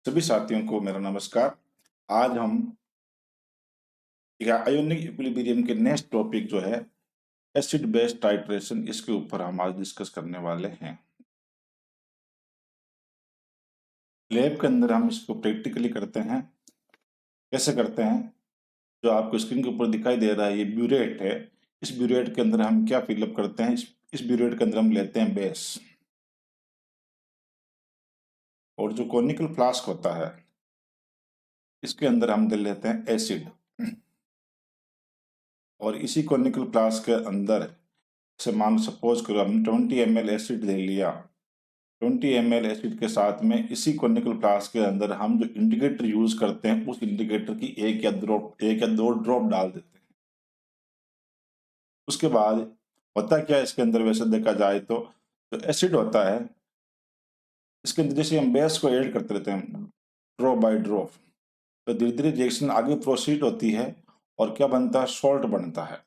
सभी साथियों को मेरा नमस्कार। आज हम आयोनिक इक्विलिब्रियम के नेक्स्ट टॉपिक जो है एसिड बेस टाइट्रेशन, इसके ऊपर हम आज डिस्कस करने वाले हैं। लैब के अंदर हम इसको प्रैक्टिकली करते हैं। कैसे करते हैं? जो आपको स्क्रीन के ऊपर दिखाई दे रहा है ये ब्यूरेट है। इस ब्यूरेट के अंदर हम क्या फिलअप करते हैं? इस ब्यूरेट के अंदर हम लेते हैं बेस, और जो कॉनिकल फ्लास्क होता है इसके अंदर हम दे लेते हैं एसिड। और इसी कॉनिकल फ्लास्क के अंदर से मान सपोज करो हम 20 ml एसिड ले लिया। 20 ml एसिड के साथ में इसी कॉनिकल फ्लास्क के अंदर हम जो इंडिकेटर यूज करते हैं उस इंडिकेटर की एक या दो ड्रॉप डाल देते हैं। उसके बाद होता क्या है इसके अंदर, वैसे देखा जाए तो जो एसिड होता है इसके अंदर जैसे हम बेस को ऐड करते रहते हैं ड्रॉप बाय ड्रॉप, तो धीरे धीरे रिएक्शन आगे प्रोसीड होती है और क्या बनता है, सॉल्ट बनता है।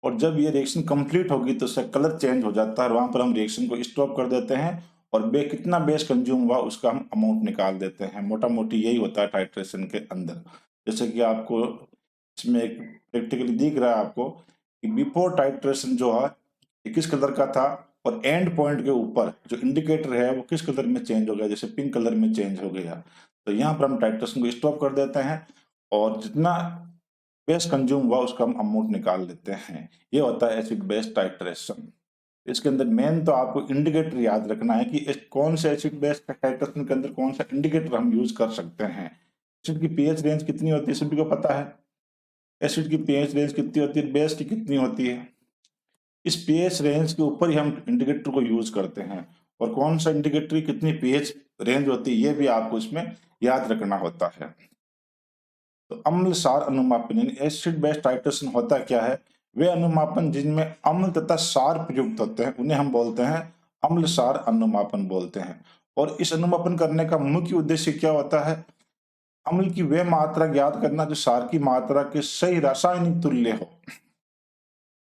और जब ये रिएक्शन कंप्लीट होगी तो उसका कलर चेंज हो जाता है और वहां पर हम रिएक्शन को स्टॉप कर देते हैं और कितना बेस कंज्यूम हुआ उसका हम अमाउंट निकाल देते हैं। मोटा मोटी यही होता है टाइट्रेशन के अंदर। जैसे कि आपको इसमें एक प्रैक्टिकली दिख रहा है आपको कि बिफोर टाइट्रेशन जो है ये किस कलर का था और एंड पॉइंट के ऊपर जो इंडिकेटर है वो किस कलर में चेंज हो गया, जैसे पिंक कलर में चेंज हो गया। तो यहाँ पर हम टाइट्रेशन को स्टॉप कर देते हैं और जितना बेस कंज्यूम हुआ उसका हम अमाउंट निकाल लेते हैं। ये होता है एसिड बेस टाइट्रेशन। इसके अंदर मेन तो आपको इंडिकेटर याद रखना है कि कौन से एसिड बेस टाइट्रेशन के अंदर कौन सा इंडिकेटर हम यूज कर सकते हैं। एसिड की पीएच रेंज कितनी होती है सभी को पता है। एसिड की पीएच रेंज कितनी होती है, बेस की कितनी होती है। इस पीएच रेंज के ऊपर ही हम इंडिकेटर को यूज करते हैं और कौन सा इंडिकेटर की कितनी पीएच रेंज होती है ये भी आपको इसमें याद रखना होता है। तो अम्ल सार अनुमापन यानी एसिड बेस टाइट्रेशन होता क्या है? वे अनुमापन जिनमें अम्ल तथा सार प्रयुक्त होते हैं उन्हें हम बोलते हैं अम्ल सार अनुमापन बोलते हैं। और इस अनुमापन करने का मुख्य उद्देश्य क्या होता है? अम्ल की वे मात्रा ज्ञात करना जो सार की मात्रा के सही रासायनिक तुल्य हो।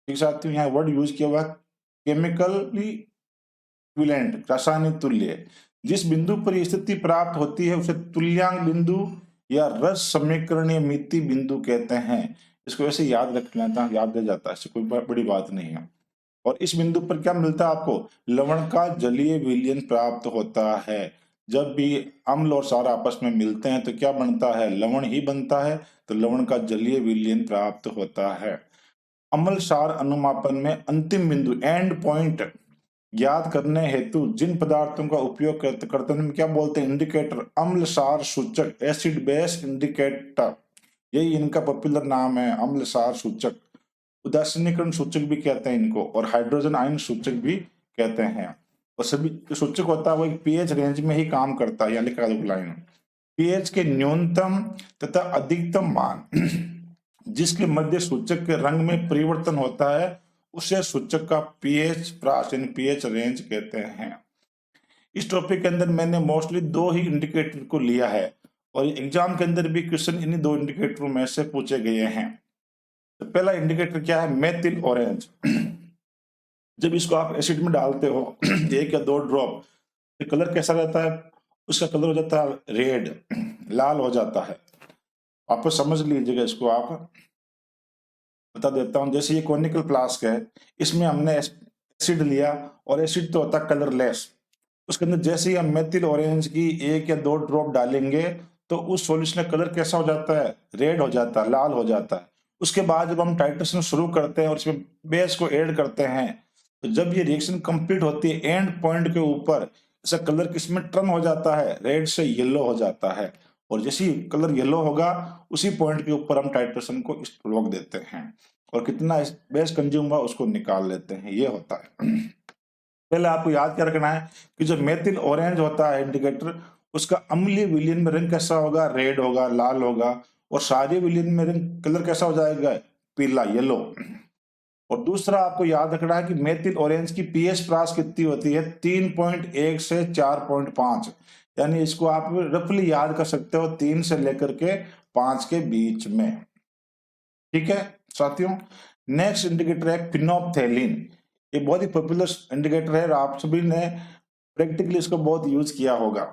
ठीक साथियों, यहाँ वर्ड यूज किया हुआ केमिकली इक्विवेलेंट, रासायनिक तुल्य। जिस बिंदु पर यह स्थिति प्राप्त होती है उसे तुल्यांक बिंदु या रस समीकरणीय मिति बिंदु कहते हैं। इसको ऐसे याद रख लेता, याद रह जाता है, इससे कोई बड़ी बात नहीं है। और इस बिंदु पर क्या मिलता है आपको? लवण का जलीय विलयन प्राप्त होता है। जब भी अम्ल और सार आपस में मिलते हैं तो क्या बनता है? लवण ही बनता है। तो लवण का जलीय विलयन प्राप्त होता है। अम्ल सार अनुमापन में अंतिम बिंदु एंड पॉइंट ज्ञात करने हेतु जिन पदार्थों का उपयोग करते हैं क्या बोलते हैं? इंडिकेटर, अम्ल सार सूचक, एसिड बेस इंडिकेटर, यही इनका पॉपुलर नाम है, अम्ल सार सूचक। उदासीनीकरण सूचक भी कहते हैं इनको और हाइड्रोजन आयन सूचक भी कहते हैं। और सभी सूचक होता है वो एक पीएच रेंज में ही काम करता है। यहाँ लिखा है लाइन, पीएच के न्यूनतम तथा अधिकतम मान जिसके मध्य सूचक के रंग में परिवर्तन होता है उसे सूचक का पीएच प्रास यानी पीएच रेंज कहते हैं। इस टॉपिक के अंदर मैंने मोस्टली दो ही इंडिकेटर को लिया है और एग्जाम के अंदर भी क्वेश्चन इन्हीं दो इंडिकेटरों में से पूछे गए हैं। तो पहला इंडिकेटर क्या है? Methyl orange. जब इसको आप एसिड में डालते हो एक या दो ड्रॉप, तो कलर कैसा रहता है? उसका कलर हो जाता है रेड, लाल हो जाता है। आप समझ लीजिएगा, इसको आप बता देता हूं। जैसे ये कॉनिकल फ्लास्क है, इसमें हमने एसिड लिया और एसिड तो होता है कलरलेस। उसके अंदर जैसे ही हम मेथिल ऑरेंज की एक या दो ड्रॉप डालेंगे तो उस सॉल्यूशन का कलर कैसा हो जाता है? रेड हो जाता है, लाल हो जाता है। उसके बाद जब हम टाइट्रेशन शुरू करते हैं और इसमें बेस को ऐड करते हैं तो जब ये रिएक्शन कंप्लीट होती है एंड पॉइंट के ऊपर इसका कलर किसमें टर्न हो जाता है? रेड से येलो हो जाता है। और जैसे ही कलर येलो होगा उसी पॉइंट के ऊपर हम टाइट्रेशन को रोक देते हैं और कितना बेस कंज्यूम हुआ उसको निकाल लेते हैं। ये होता है। पहले आपको याद क्या रखना है कि जो मेथिल ऑरेंज होता है इंडिकेटर, उसका अम्लीय विलयन में रंग कैसा होगा? रेड होगा, लाल होगा। और क्षारीय विलयन में रंग कलर कैसा हो जाएगा? पीला, येलो। और दूसरा आपको याद रखना है कि मेथिल ऑरेंज की पीएच प्रास कितनी होती है? 3.1 से 4.5। यानी इसको आप रफली याद कर सकते हो 3 से लेकर के 5 के बीच में। ठीक है साथियों, नेक्स्ट इंडिकेटर है फिनोप्थेलिन। ये बहुत ही पॉपुलर इंडिकेटर है और आप सभी ने प्रैक्टिकली इसको बहुत यूज किया होगा।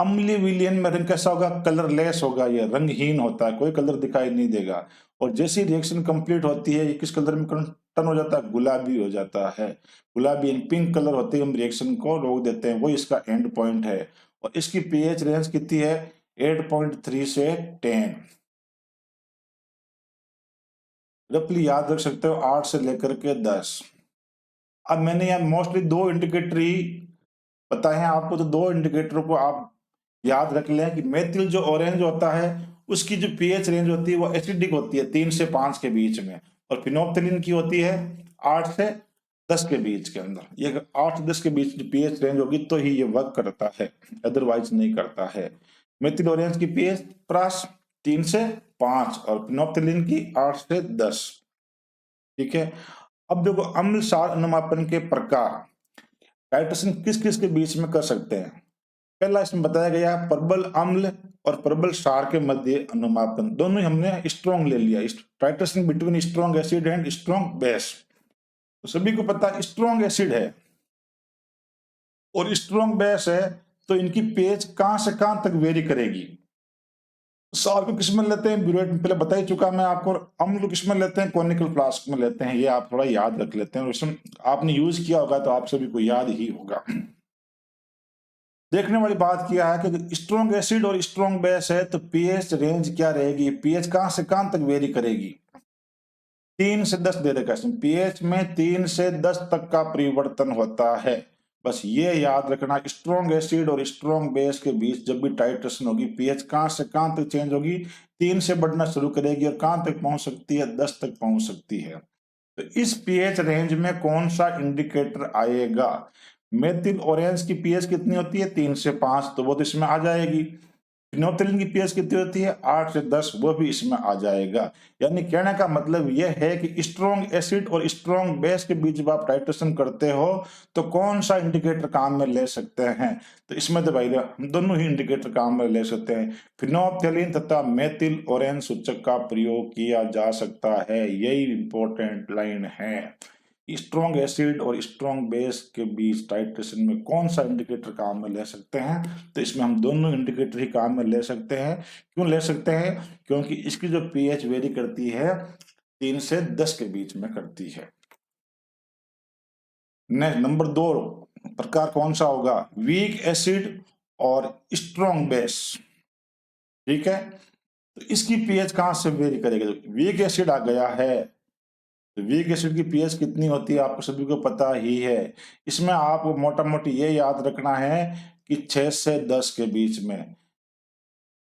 अम्लीय विलयन में रंग कैसा होगा, कलरलेस होगा, ये रंगहीन होता है, कोई कलर दिखाई नहीं देगा। और जैसी रिएक्शन कंप्लीट होती है ये किस कलर में टर्न हो जाता है, गुलाबी हो जाता है। गुलाबी पिंक कलर होते ही हम रिएक्शन को रोक देते हैं, वो इसका एंड पॉइंट है। और इसकी पीएच रेंज कितनी है, 8.3 से 10। रफली याद रख सकते हो 8 से लेकर के 10। अब मैंने यहाँ मोस्टली दो इंडिकेटर ही बताए हैं आपको, तो दो इंडिकेटरों को आप याद रख लें कि मेथिल जो ऑरेंज होता है उसकी जो पीएच रेंज होती है वो एसिडिक होती है 3 से 5 के बीच में, और फिनोप्थेलिन की होती है 8 से 10 के बीच के अंदर। ये 8 से 10 के बीच जो पीएच रेंज होगी तो ही ये वर्क करता है, अदरवाइज नहीं करता है। मेथिल ऑरेंज की पीएच प्रास 3 से 5 और फिनोप्थेलिन की 8 से 10। ठीक है। अब देखो अम्ल क्षार अनुमापन के प्रकार टाइट्रेशन किस किस के बीच में कर सकते हैं। पहला इसमें बताया गया प्रबल अम्ल और प्रबल क्षार के मध्य अनुमापन, दोनों ही हमने स्ट्रॉन्ग ले लिया, titration between strong acid and strong base. तो सभी को पता स्ट्रॉन्ग एसिड है और स्ट्रॉन्ग बेस है, तो इनकी पेज कहां से कहां तक वेरी करेगी। क्षार को किस में लेते हैं, ब्यूरेट में पहले बता ही चुका मैं आपको। अम्ल को किस में लेते हैं, कॉनिकल फ्लास्क में लेते हैं, ये आप थोड़ा याद रख लेते हैं, और इसमें आपने यूज किया होगा तो आप सभी को याद ही होगा। देखने वाली बात क्या है कि स्ट्रॉन्ग एसिड और स्ट्रॉन्ग बेस है तो पीएच रेंज क्या रहेगी, पीएच कहां से कहां तक वेरी करेगी, 3 से 10 दे रखा है पीएच में 3 से 10 तक का परिवर्तन होता है। बस ये याद रखना स्ट्रॉन्ग एसिड और स्ट्रॉन्ग बेस के बीच जब भी टाइट्रेशन होगी पीएच कहां से कहां तक चेंज होगी, 3 से बढ़ना शुरू करेगी और कहां तक पहुंच सकती है, 10 तक पहुंच सकती है। तो इस पीएच रेंज में कौन सा इंडिकेटर आएगा, मेथिल ऑरेंज की पीएच कितनी होती है 3 से 5, तो वो तो इसमें आ जाएगी। फिनोप्थेलिन की पीएच कितनी होती है 8 से 10, वो भी इसमें आ जाएगा। यानी कहने का मतलब यह है कि स्ट्रॉन्ग एसिड और स्ट्रॉन्ग बेस के बीच जब आप टाइट्रेशन करते हो तो कौन सा इंडिकेटर काम में ले सकते हैं, तो इसमें तो भाई हम दोनों ही इंडिकेटर काम में ले सकते हैं। फिनोप्थेलिन तथा मेथिल ऑरेंज सूचक का प्रयोग किया जा सकता है, यही इंपॉर्टेंट लाइन है। स्ट्रॉन्ग एसिड और स्ट्रॉन्ग बेस के बीच टाइट्रेशन में कौन सा इंडिकेटर काम में ले सकते हैं, तो इसमें हम दोनों इंडिकेटर ही काम में ले सकते हैं। क्यों ले सकते हैं, क्योंकि इसकी जो पीएच वेरी करती है 3 से 10 के बीच में करती है। नेक्स्ट नंबर 2 प्रकार कौन सा होगा, वीक एसिड और स्ट्रॉन्ग बेस। ठीक है, तो इसकी पीएच कहां से वेरी करेगा, वीक एसिड आ गया है तो वीक एसिड की पीएच कितनी होती है आपको सभी को पता ही है। इसमें आपको मोटा मोटी ये याद रखना है कि 6 से 10 के बीच में।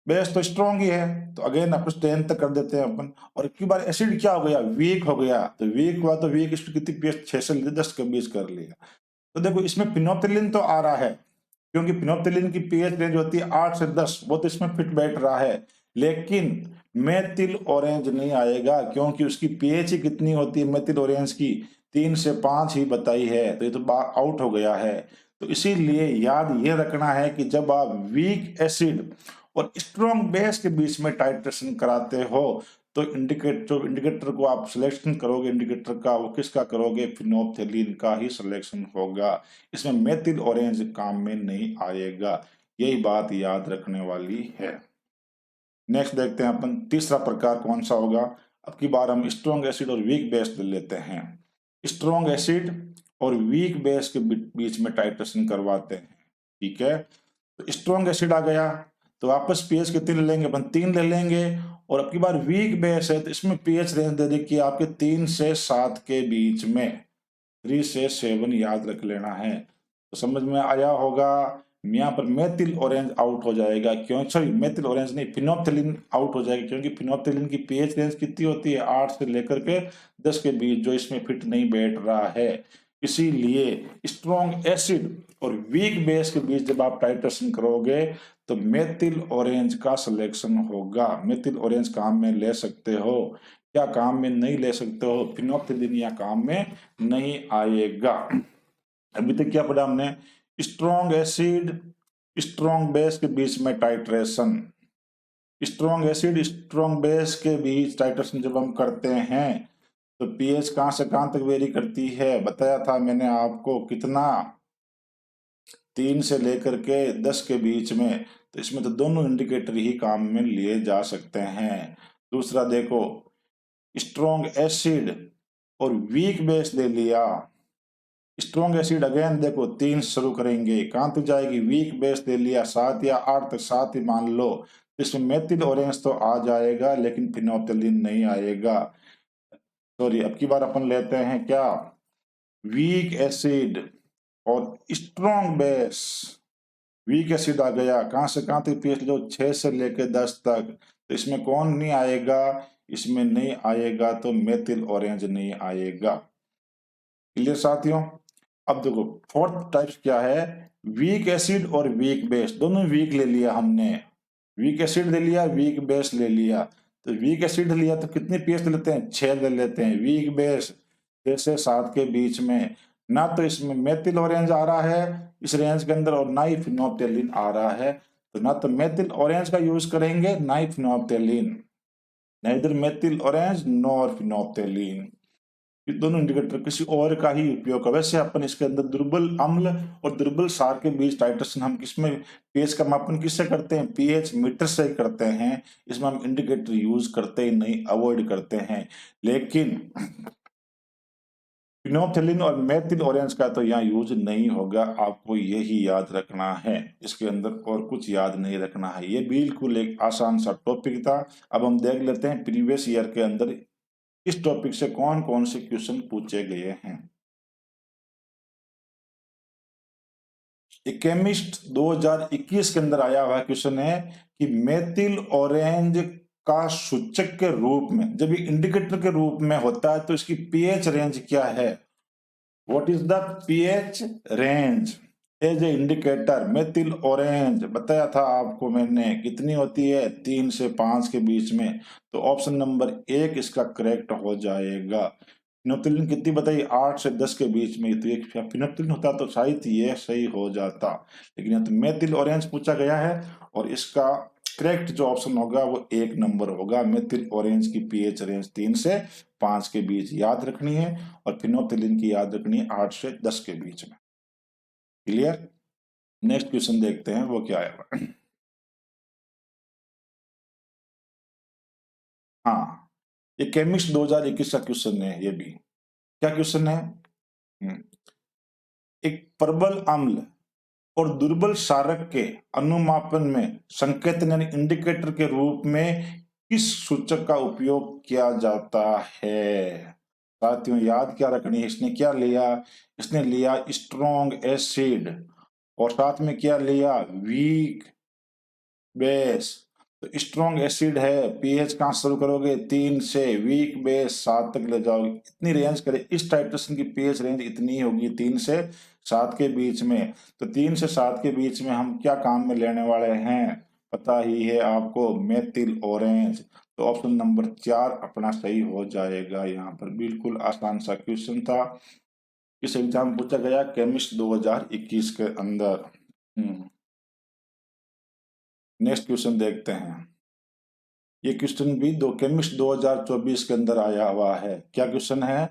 बेस तो स्ट्रॉन्ग ही है तो अगेन अपन 10 तक कर देते हैं अपन। और एक बार एसिड क्या हो गया, वीक हो गया, तो वीक हुआ तो वीक एसिड कितनी पीएच 6 से 10 के बीच कर लिया। तो देखो इसमें फिनोप्थेलिन तो आ रहा है, क्योंकि फिनोप्थेलिन की पीएच रेंज होती है 8 से 10, वो तो इसमें फिट बैठ रहा है। लेकिन मेथिल ऑरेंज नहीं आएगा, क्योंकि उसकी पीएच ही कितनी होती है मेथिल ऑरेंज की, 3 से 5 ही बताई है, तो ये तो आउट हो गया है। तो इसीलिए याद ये रखना है कि जब आप वीक एसिड और स्ट्रॉन्ग बेस के बीच में टाइट्रेशन कराते हो तो इंडिकेटर को आप सिलेक्शन करोगे, इंडिकेटर का वो किसका करोगे, फिनोप्थेलिन का ही सिलेक्शन होगा। इसमें मेथिल ऑरेंज काम में नहीं आएगा, यही बात याद रखने वाली है। नेक्स्ट देखते हैं अपन तीसरा प्रकार कौन सा होगा। अब की बार हम स्ट्रॉन्ग एसिड और वीक बेस ले लेते हैं। स्ट्रॉन्ग एसिड और वीक बेस के बीच में टाइट्रेशन करवाते हैं। ठीक है, तो स्ट्रॉन्ग एसिड आ गया तो वापस पीएच कितनी ले लेंगे अपन, 3 ले लेंगे। और अब की बार वीक बेस है तो इसमें पीएच रेंज दे दी कि आपके 3 से 7 के बीच में, 3 से 7 याद रख लेना है। तो समझ में आया होगा। यहाँ पर मेथिल ऑरेंज आउट हो जाएगा, क्यों, सॉरी मेथिल ऑरेंज नहीं, फिनोप्थेलिन आउट हो जाएगी, क्योंकि फिनोप्थेलिन की पीएच रेंज कितनी होती है 8 से लेकर के 10 के बीच, जो इसमें फिट नहीं बैठ रहा है। इसीलिए स्ट्रॉन्ग एसिड और वीक बेस के बीच जब आप टाइट्रेशन करोगे तो मेथिल ऑरेंज का सिलेक्शन होगा। मेथिल ऑरेंज काम में ले सकते हो या काम में नहीं ले सकते हो, फिनोप्थेलिन या काम में नहीं आएगा। अभी तक क्या पढ़ा हमने, स्ट्रॉन्ग एसिड स्ट्रॉन्ग बेस के बीच में titration, strong acid strong base के बीच टाइट्रेशन जब हम करते हैं तो पीएच कहां से कहां तक वेरी करती है, बताया था मैंने आपको कितना, 3 से लेकर के 10 के बीच में, तो इसमें तो दोनों इंडिकेटर ही काम में लिए जा सकते हैं। दूसरा देखो, स्ट्रॉन्ग एसिड और वीक बेस ले लिया। स्ट्रॉन्ग एसिड अगेन देखो 3 शुरू करेंगे, कहां तक जाएगी, वीक बेस ले लिया 7 या 8 तक, 7 ही मान लो। इसमें मेथिल ऑरेंज तो आ जाएगा लेकिन फिनोप्थेलिन नहीं आएगा। सॉरी, अब की बार अपन लेते हैं क्या, वीक एसिड और स्ट्रॉन्ग बेस। वीक एसिड आ गया, कहां से कहां तक पीएच लो, 6 से लेकर 10 तक। तो इसमें कौन नहीं आएगा, इसमें नहीं आएगा तो मेथिल ऑरेंज नहीं आएगा। क्लियर साथियों। अब देखो फोर्थ टाइप क्या है, वीक एसिड और वीक बेस, दोनों वीक ले लिया हमने, वीक एसिड ले लिया, वीक बेस ले लिया। तो वीक एसिड लिया तो कितने पीएच लेते हैं, 6 ले लेते हैं। वीक बेस 6 से 7 के बीच में, ना तो इसमें मेथिल ऑरेंज आ रहा है इस रेंज के अंदर और ना ही फिनोप्थेलिन आ रहा है, तो ना तो मेथिल ऑरेंज का यूज करेंगे ना ही फिनोप्थेलिन, नेदर मेथिल ऑरेंज नॉर फिनोप्थेलिन। ये दोनों इंडिकेटर किसी और का ही उपयोग कर। वैसे अपन इसके अंदर दुर्बल अम्ल और दुर्बल क्षार के बीच टाइट्रेशन हम किसमें, पीएच का मापन किससे करते हैं, पीएच मीटर से करते हैं। इसमें हम इंडिकेटर यूज करते ही नहीं, अवॉइड करते हैं। लेकिन फिनोप्थेलिन और मेथिल ऑरेंज का तो यहाँ यूज नहीं होगा, आपको यही याद रखना है। इसके अंदर और कुछ याद नहीं रखना है। ये बिल्कुल एक आसान सा टॉपिक था। अब हम देख लेते हैं प्रीवियस ईयर के अंदर इस टॉपिक से कौन कौन से क्वेश्चन पूछे गए हैं। केमिस्ट 2021 के अंदर आया हुआ क्वेश्चन है कि मेथिल ऑरेंज का सूचक के रूप में, जब ये इंडिकेटर के रूप में होता है तो इसकी पीएच रेंज क्या है, what is the pH range as a indicator. Methyl orange बताया था आपको मैंने, कितनी होती है, 3 से 5 के बीच में। तो ऑप्शन नंबर 1 इसका करेक्ट हो जाएगा। फिनोप्थेलिन कितनी बताई, 8 से 10 के बीच में। तो एक फिनोप्थेलिन होता तो शायद ये सही हो जाता, लेकिन यहाँ तो मेथिल ऑरेंज पूछा गया है और इसका करेक्ट जो ऑप्शन होगा वो 1 नंबर होगा। मेथिल ऑरेंज की पीएच रेंज 3 से 5 के बीच याद रखनी है और फिनोप्थेलिन की याद रखनी है 8 से 10 के बीच में। क्लियर। नेक्स्ट क्वेश्चन देखते हैं वो क्या आएगा। हाँ, ये केमिस्ट 2021 का क्वेश्चन है। ये भी क्या क्वेश्चन है, एक प्रबल अम्ल और दुर्बल क्षारक के अनुमापन में संकेत यानी इंडिकेटर के रूप में किस सूचक का उपयोग किया जाता है। साथियों याद क्या रखनी है, इसने क्या लिया, इसने लिया स्ट्रॉन्ग एसिड और साथ में क्या लिया, वीक बेस। तो स्ट्रॉन्ग एसिड है, पीएच कहां शुरू करोगे, 3 से, वीक बेस 7 तक ले जाओगे। इतनी रेंज करे, इस टाइट्रेशन की पीएच रेंज इतनी होगी 3 से 7 के बीच में। तो 3 से 7 के बीच में हम क्या काम में लेने वाले हैं, पता ही है आपको, मेथिल ऑरेंज। तो ऑप्शन नंबर 4 अपना सही हो जाएगा। यहाँ पर बिल्कुल आसान सा क्वेश्चन था, इस एग्जाम पूछा गया केमिस्ट 2021 के अंदर। नेक्स्ट क्वेश्चन देखते हैं। ये क्वेश्चन भी दो केमिस्ट 2024 के अंदर आया हुआ है। क्या क्वेश्चन है,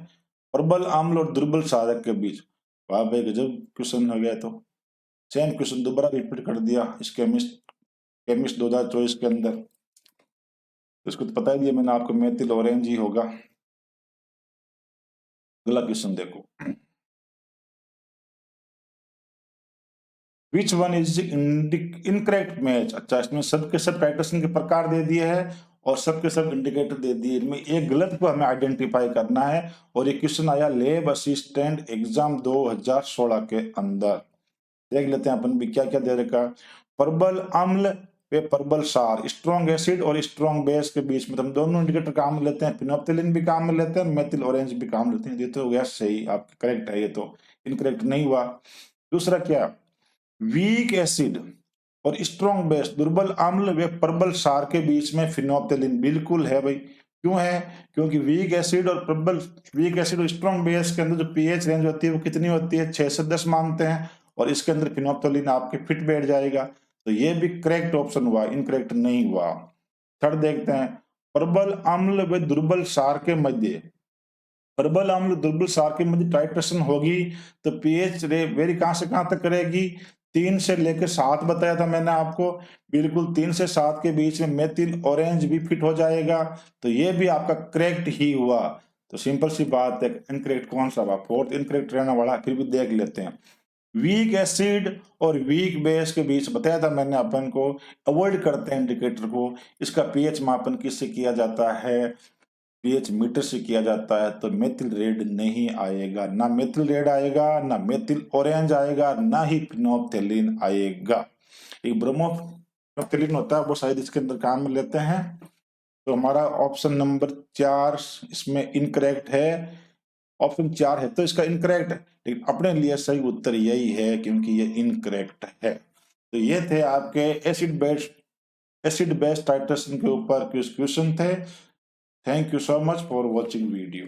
प्रबल अम्ल और दुर्बल क्षारक के बीच। वाह भाई गजब क्वेश्चन हो गया। तो सेम क्वेश्चन दोबारा रिपीट कर दिया इस केमिस्ट 2024 के अंदर। इसको तो पता ही दिया मैंने आपको, मेथिल ऑरेंज ही होगा। अगला क्वेश्चन देखो, which one is incorrect match. अच्छा, इसमें सबके सब टाइट्रेशन के प्रकार दे दिए हैं और सबके सब इंडिकेटर दे दिए, इनमें एक गलत को हमें आइडेंटिफाई करना है। और ये क्वेश्चन आया लैब असिस्टेंट एग्जाम 2016 के अंदर। देख लेते हैं अपन भी क्या क्या दे रखा। प्रबल अम्ल वे प्रबल क्षार, स्ट्रॉन्ग एसिड और स्ट्रॉन्ग बेस के बीच में हम दोनों इंडिकेटर काम में लेते हैं। फिनोप्थेलिन भी काम में लेते हैं, मेथिल ऑरेंज भी काम लेते हैं। ये तो हो गया सही, आपका करेक्ट है। ये तो इनकरेक्ट नहीं हुआ। दूसरा क्या, वीक एसिड और स्ट्रॉन्ग बेस, दुर्बल अम्ल व प्रबल क्षार के बीच में फिनोप्थेलिन बिल्कुल है भाई। क्यों है, क्योंकि वीक एसिड और स्ट्रॉन्ग बेस के अंदर जो पीएच रेंज होती है वो कितनी होती है, 6 से 10 मानते हैं, और इसके अंदर फिनोप्थेलिन आपके फिट बैठ जाएगा। तो ये भी करेक्ट ऑप्शन हुआ, इनकरेक्ट नहीं हुआ। थर्ड देखते हैं, प्रबल अम्ल व दुर्बल क्षार के मध्य, प्रबल अम्ल दुर्बल क्षार के मध्य टाइट्रेशन होगी तो पीएच वेरी कहां से कहां तक करेगी, 3 से लेकर 7 बताया था मैंने आपको, बिल्कुल 3 से 7 के बीच में मेथिल ऑरेंज भी फिट हो जाएगा, तो ये भी आपका करेक्ट ही हुआ। तो सिंपल सी बात है, इनकरेक्ट कौन सा हुआ, फोर्थ इनकरेक्ट रहने वाला, फिर भी देख लेते हैं। वीक एसिड और वीक बेस के बीच बताया था मैंने अपन को, अवॉइड करते हैं इंडिकेटर को। इसका पीएच मापन किससे किया जाता है, पीएच मीटर से किया जाता है, तो मेथिल रेड नहीं आएगा, ना मेथिल रेड आएगा, ना मेथिल ऑरेंज आएगा, ना ही फिनोप्थेलिन आएगा। एक ब्रोमोफिनोप्थेलिन होता है, वो शायद इसके अंदर काम में लेते हैं। तो हमारा ऑप्शन नंबर 4 इसमें इनकरेक्ट है, ऑप्शन 4 है तो इसका इनकरेक्ट है, लेकिन अपने लिए सही उत्तर यही है क्योंकि ये इनकरेक्ट है। तो ये थे आपके एसिड बेस टाइट्रेशन के ऊपर क्वेश्चन थे। Thank you so much for watching video.